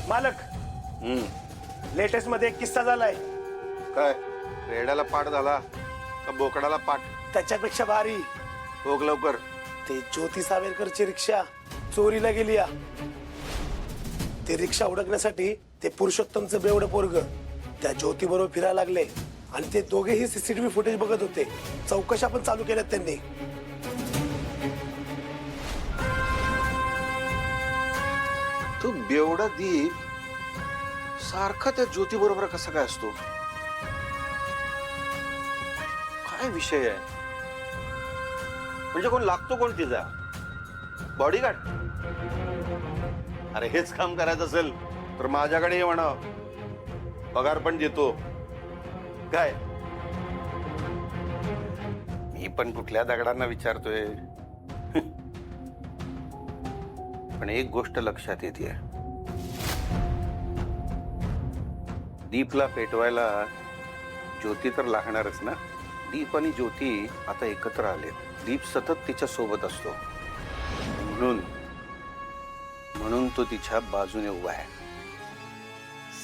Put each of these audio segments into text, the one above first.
मालक, लेटेस्ट मध्ये एक किस्सा झालाय. काय रेड्याला पाठ झाला का बोकडाला पाठ? त्याच्यापेक्षा भारी. बघ लवकर. ते ज्योती सावरकरची रिक्षा चोरीला गेली. ते रिक्षा उडकण्यासाठी ते पुरुषोत्तमचं बेवडं पोरग त्या ज्योती बरोबर फिरायला लागले आणि ते दोघेही सीसीटीव्ही फुटेज बघत होते. चौकशा पण चालू केल्यात त्यांनी. तू बेवडा दीप सारखा त्या ज्योती बरोबर कसा काय असतो? काय विषय आहे? म्हणजे कोण लागतो कोण तिचा? बॉडीगार्ड? अरे हेच काम करायचं असेल तर माझ्याकडे ये म्हणा, पगार पण देतो. काय मी पण कुठल्या दगडांना विचारतोय? पण एक गोष्ट लक्षात येते, दीपला पेटवायला ज्योती तर लागणारच ना. दीप आणि ज्योती आता एकत्र आले. दीप सतत तिच्या सोबत असतो, म्हणून तो तिच्या बाजूने उभा आहे.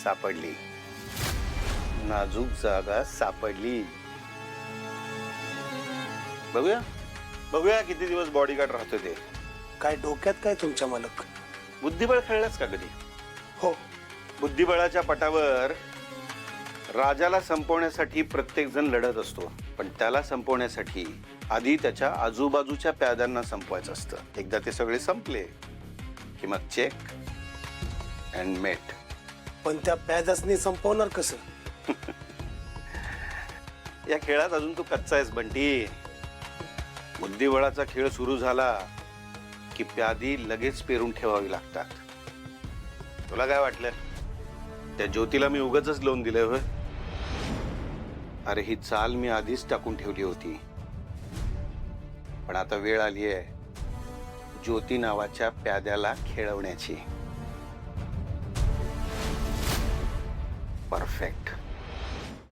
सापडली, नाजूक जागा सापडली. बघूया बघूया किती दिवस बॉडीगार्ड राहतो ते. काय डोक्यात काय तुमच्या मालक? बुद्धिबळ खेळलास का कधी? हो. बुद्धिबळाच्या पटावर राजाला संपवण्यासाठी प्रत्येक जण लढत असतो, पण त्याला संपवण्यासाठी आधी त्याच्या आजूबाजूच्या प्याद्यांना संपवायचं असतं. एकदा ते सगळे संपले की मग चेक अँड मेट. पण त्या पॅदासनी संपवणार कसं? या खेळात अजून तू कच्चा आहेस बंटी. बुद्धिबळाचा खेळ सुरू झाला की प्यादी लगेच पेरून ठेवावी लागतात. तुला काय वाटलं त्या ज्योतीला मी उगाचच लावून दिलंय होय? अरे ही चाल मी आधीच टाकून ठेवली होती, पण आता वेळ आली आहे ज्योती नावाच्या प्याद्याला खेळवण्याची. परफेक्ट.